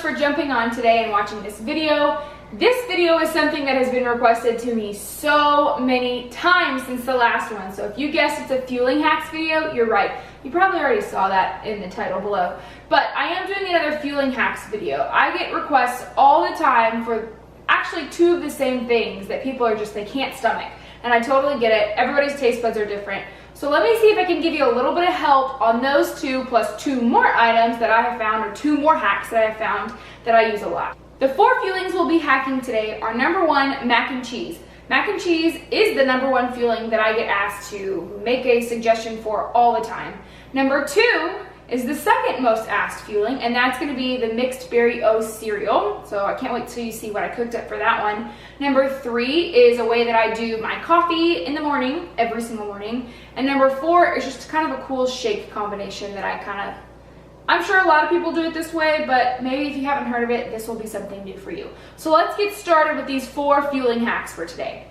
for jumping on today and watching this video. This video is something that has been requested to me so many times since the last one. So if you guessed it's a fueling hacks video, you're right. You probably already saw that in the title below. But I am doing another fueling hacks video. I get requests all the time for actually two of the same things that people are just, they can't stomach. And I totally get it. Everybody's taste buds are different. So let me see if I can give you a little bit of help on those two plus two more items that I have found, or two more hacks that I have found that I use a lot. The 4 fuelings we'll be hacking today are: number 1, mac and cheese. Mac and cheese is the number 1 fueling that I get asked to make a suggestion for all the time. Number 2 is the second most asked fueling, and that's going to be the mixed berry oat cereal. So I can't wait till you see what I cooked up for that one. Number 3 is a way that I do my coffee in the morning, every single morning. And number 4 is just kind of a cool shake combination that I'm sure a lot of people do it this way, but maybe if you haven't heard of it, this will be something new for you. So let's get started with these 4 fueling hacks for today.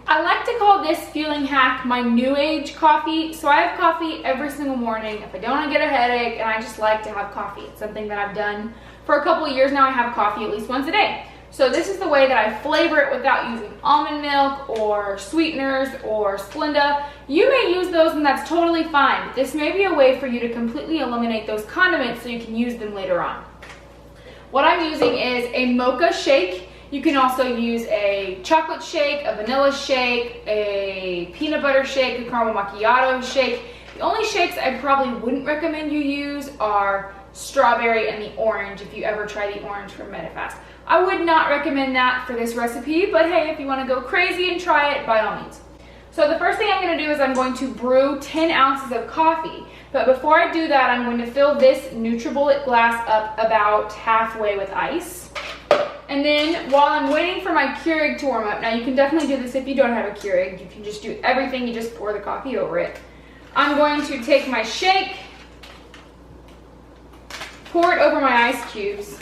I like to call this fueling hack my new age coffee. So I have coffee every single morning if I don't want to get a headache, and I just like to have coffee. It's something that I've done for a couple of years now. I have coffee at least once a day. So this is the way that I flavor it without using almond milk or sweeteners or Splenda. You may use those and that's totally fine. But this may be a way for you to completely eliminate those condiments so you can use them later on. What I'm using is a mocha shake. You can also use a chocolate shake, a vanilla shake, a peanut butter shake, a caramel macchiato shake. The only shakes I probably wouldn't recommend you use are strawberry and the orange, if you ever try the orange from Medifast. I would not recommend that for this recipe, but hey, if you want to go crazy and try it, by all means. So the first thing I'm going to do is I'm going to brew 10 ounces of coffee. But before I do that, I'm going to fill this NutriBullet glass up about halfway with ice. And then while I'm waiting for my Keurig to warm up, now you can definitely do this if you don't have a Keurig. You can just do everything, you just pour the coffee over it. I'm going to take my shake, pour it over my ice cubes.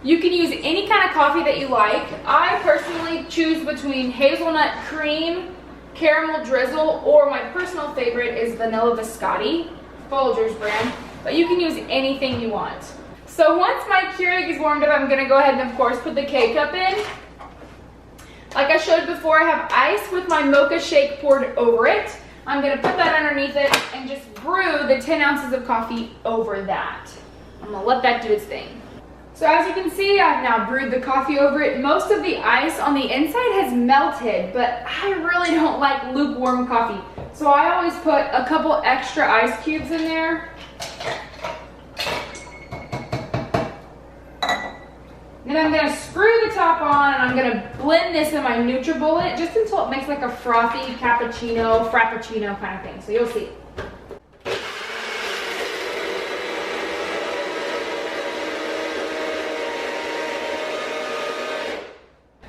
You can use any kind of coffee that you like. I personally choose between hazelnut cream, caramel drizzle, or my personal favorite is vanilla biscotti, Folgers brand, but you can use anything you want. So once my Keurig is warmed up, I'm gonna go ahead and of course put the K-Cup in. Like I showed before, I have ice with my mocha shake poured over it. I'm gonna put that underneath it and just brew the 10 ounces of coffee over that. I'm gonna let that do its thing. So as you can see, I've now brewed the coffee over it. Most of the ice on the inside has melted, but I really don't like lukewarm coffee. So I always put a couple extra ice cubes in there. Then I'm gonna screw the top on and I'm gonna blend this in my NutriBullet just until it makes like a frothy cappuccino, frappuccino kind of thing. So you'll see.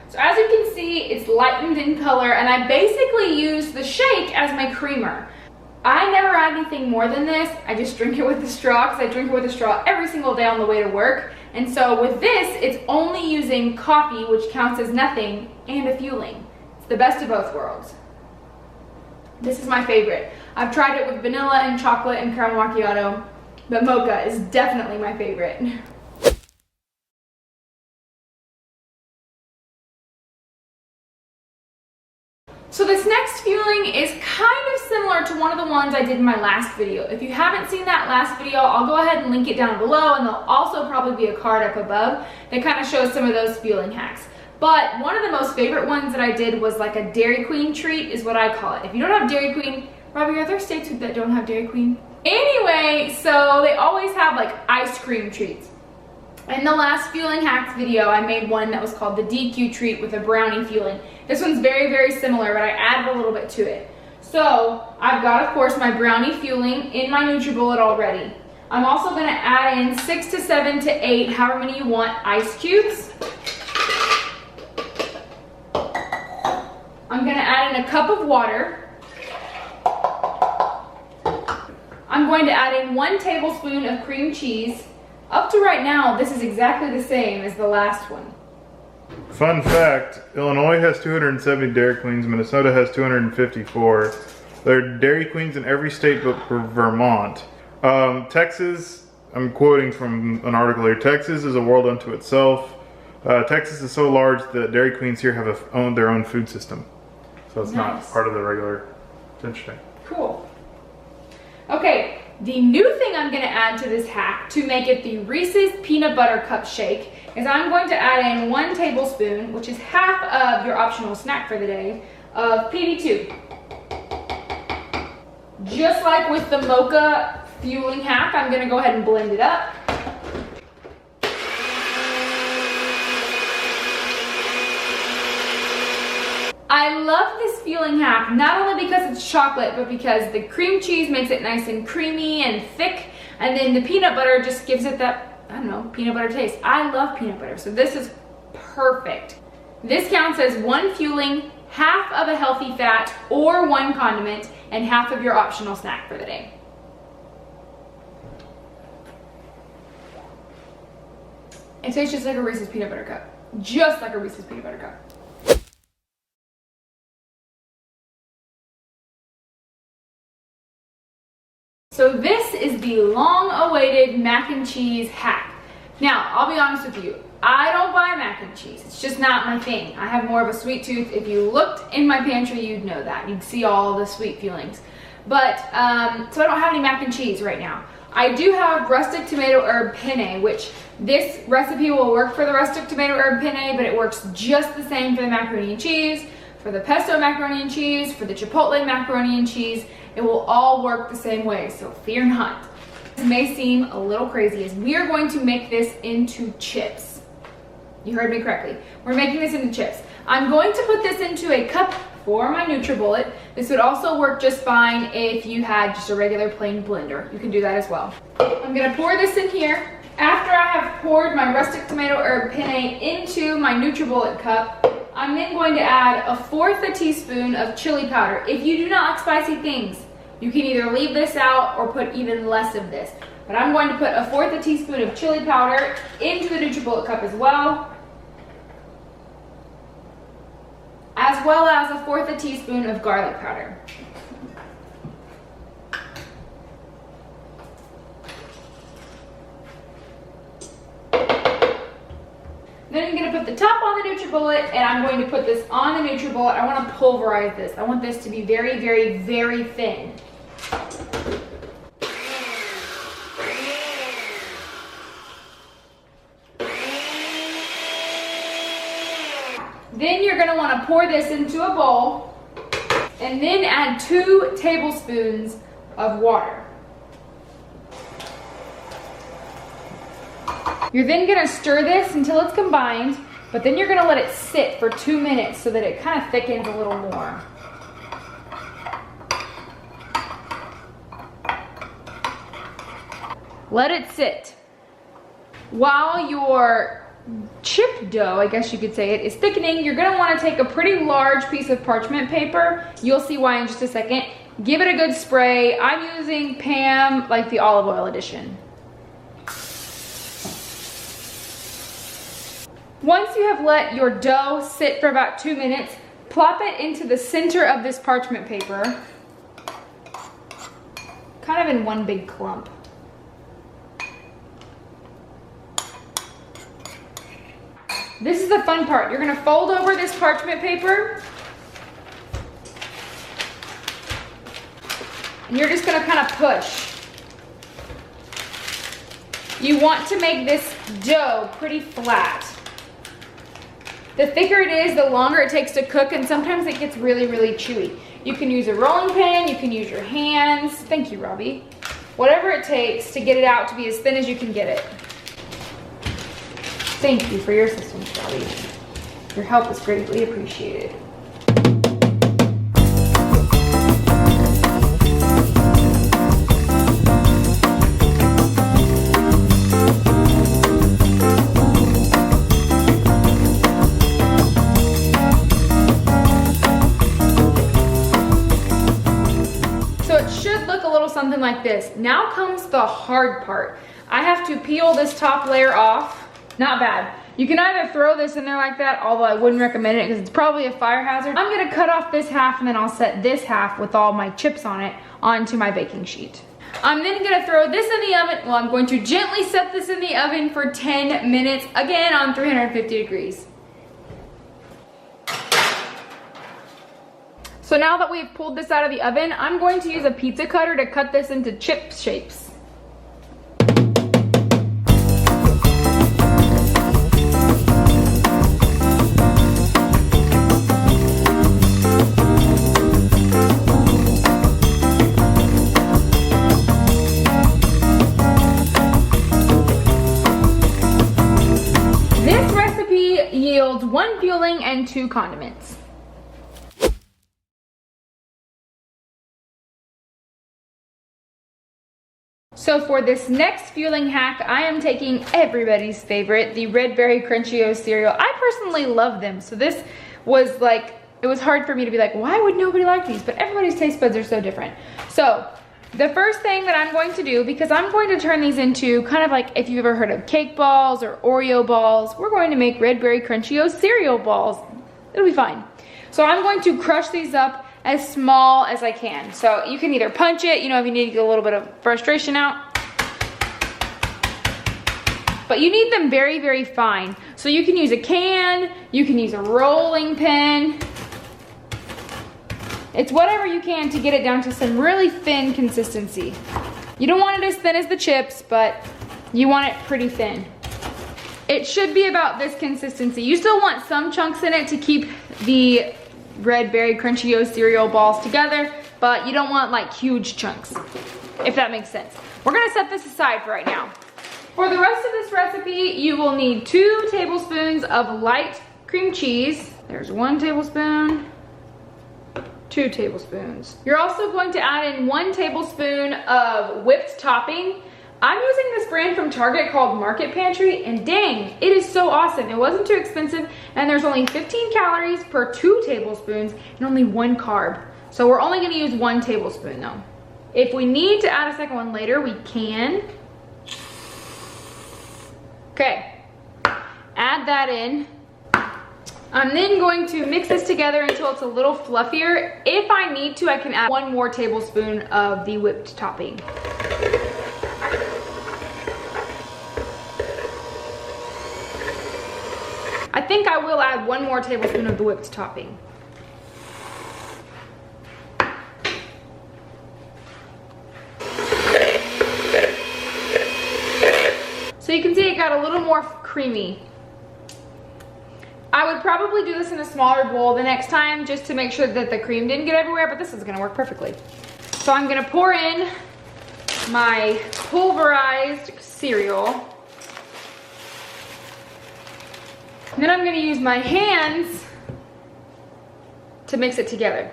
So as you can see, it's lightened in color, and I basically use the shake as my creamer. I never add anything more than this. I just drink it with the straw because I drink it with a straw every single day on the way to work. And so with this, it's only using coffee, which counts as nothing, and a fueling. It's the best of both worlds. This is my favorite. I've tried it with vanilla and chocolate and caramel macchiato, but mocha is definitely my favorite. So this next fueling is kind of similar to one of the ones I did in my last video. If you haven't seen that last video, I'll go ahead and link it down below, and there'll also probably be a card up above that kind of shows some of those fueling hacks. But one of the most favorite ones that I did was like a Dairy Queen treat is what I call it. If you don't have Dairy Queen, probably are there states that don't have Dairy Queen? Anyway, so they always have like ice cream treats. In the last fueling hacks video, I made one that was called the DQ treat with a brownie fueling. This one's very, very similar, but I added a little bit to it. So I've got, of course, my brownie fueling in my NutriBullet already. I'm also gonna add in 6 to 7 to 8, however many you want, ice cubes. I'm gonna add in a cup of water. I'm going to add in 1 tablespoon of cream cheese. Up to right now, this is exactly the same as the last one. Fun fact, Illinois has 270 Dairy Queens, Minnesota has 254. There are Dairy Queens in every state but for Vermont. Texas, I'm quoting from an article here, Texas is a world unto itself. Texas is so large that Dairy Queens here have their own food system. So it's not part of the regular. It's interesting. Cool. Okay, the new thing I'm gonna add to this hack to make it the Reese's Peanut Butter Cup Shake is I'm going to add in 1 tablespoon, which is half of your optional snack for the day, of PB2. Just like with the mocha fueling hack, I'm gonna go ahead and blend it up. I love this fueling hack, not only because it's chocolate, but because the cream cheese makes it nice and creamy and thick, and then the peanut butter just gives it that, I don't know, peanut butter taste. I love peanut butter, so this is perfect. This counts as 1 fueling, half of a healthy fat, or 1 condiment, and half of your optional snack for the day. It tastes just like a Reese's Peanut Butter Cup. Just like a Reese's Peanut Butter Cup. So this is the long-awaited mac and cheese hack. Now, I'll be honest with you, I don't buy mac and cheese. It's just not my thing. I have more of a sweet tooth. If you looked in my pantry, you'd know that. You'd see all the sweet feelings. But, so I don't have any mac and cheese right now. I do have rustic tomato herb penne, which this recipe will work for the rustic tomato herb penne, but it works just the same for the macaroni and cheese, for the pesto macaroni and cheese, for the chipotle macaroni and cheese. It will all work the same way, so fear not. This may seem a little crazy, as we are going to make this into chips. You heard me correctly. We're making this into chips. I'm going to put this into a cup for my NutriBullet. This would also work just fine if you had just a regular plain blender. You can do that as well. I'm gonna pour this in here. After I have poured my rustic tomato herb penne into my NutriBullet cup, I'm then going to add 1/4 teaspoon of chili powder. If you do not like spicy things, you can either leave this out or put even less of this. But I'm going to put 1/4 teaspoon of chili powder into the NutriBullet cup as well as 1/4 teaspoon of garlic powder. Then I'm going to put the top on the NutriBullet, and I'm going to put this on the NutriBullet. I want to pulverize this. I want this to be very, very, very thin. Then you're going to want to pour this into a bowl, and then add 2 tablespoons of water. You're then gonna stir this until it's combined, but then you're gonna let it sit for 2 minutes so that it kind of thickens a little more. Let it sit. While your chip dough, I guess you could say it, is thickening, you're gonna wanna take a pretty large piece of parchment paper. You'll see why in just a second. Give it a good spray. I'm using Pam, like the olive oil edition. Once you have let your dough sit for about 2 minutes, plop it into the center of this parchment paper, kind of in one big clump. This is the fun part. You're gonna fold over this parchment paper, and you're just gonna kind of push. You want to make this dough pretty flat. The thicker it is, the longer it takes to cook, and sometimes it gets really, really chewy. You can use a rolling pin, you can use your hands. Thank you, Robbie. Whatever it takes to get it out to be as thin as you can get it. Thank you for your assistance, Robbie. Your help is greatly appreciated. Something like this. Now comes the hard part. I have to peel this top layer off, Not bad. You can either throw this in there like that, although I wouldn't recommend it because it's probably a fire hazard. I'm gonna cut off this half and then I'll set this half with all my chips on it onto my baking sheet. I'm then gonna throw this in the oven. Well, I'm going to gently set this in the oven for 10 minutes, again on 350 degrees. So now that we've pulled this out of the oven, I'm going to use a pizza cutter to cut this into chip shapes. This recipe yields 1 fueling and 2 condiments. So for this next fueling hack, I am taking everybody's favorite, the Red Berry Crunchio cereal. I personally love them, so this was like, it was hard for me to be like, why would nobody like these? But everybody's taste buds are so different. So the first thing that I'm going to do, because I'm going to turn these into kind of like, if you've ever heard of cake balls or Oreo balls, we're going to make Red Berry Crunchio cereal balls. It'll be fine. So I'm going to crush these up as small as I can. So you can either punch it, you know, if you need to get a little bit of frustration out. But you need them very, very fine. So you can use a can, you can use a rolling pin. It's whatever you can to get it down to some really thin consistency. You don't want it as thin as the chips, but you want it pretty thin. It should be about this consistency. You still want some chunks in it to keep the Red Berry Crunchio cereal balls together, but you don't want like huge chunks, if that makes sense. We're gonna set this aside for right now. For the rest of this recipe, you will need 2 tablespoons of light cream cheese. There's 1 tablespoon, 2 tablespoons. You're also going to add in 1 tablespoon of whipped topping. I'm using this brand from Target called Market Pantry, and dang, it is so awesome. It wasn't too expensive, and there's only 15 calories per 2 tablespoons and only 1 carb. So we're only gonna use 1 tablespoon though. If we need to add a second one later, we can. Okay, add that in. I'm then going to mix this together until it's a little fluffier. If I need to, I can add 1 more tablespoon of the whipped topping. I think I will add 1 more tablespoon of the whipped topping. So you can see it got a little more creamy. I would probably do this in a smaller bowl the next time just to make sure that the cream didn't get everywhere, but this is gonna work perfectly. So I'm gonna pour in my pulverized cereal. Then I'm gonna use my hands to mix it together.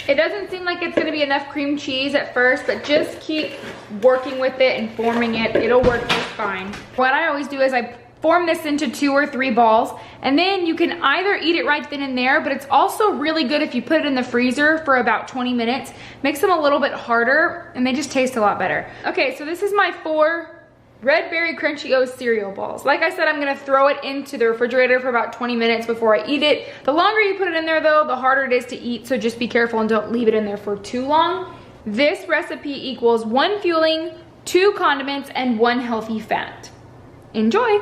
It doesn't seem like it's gonna be enough cream cheese at first, but just keep working with it and forming it. It'll work just fine. What I always do is I form this into 2 or 3 balls, and then you can either eat it right then and there, but it's also really good if you put it in the freezer for about 20 minutes. Makes them a little bit harder, and they just taste a lot better. Okay, so this is my 4 Red Berry Crunchio cereal balls. Like I said, I'm gonna throw it into the refrigerator for about 20 minutes before I eat it. The longer you put it in there though, the harder it is to eat, so just be careful and don't leave it in there for too long. This recipe equals 1 fueling, 2 condiments, and 1 healthy fat. Enjoy!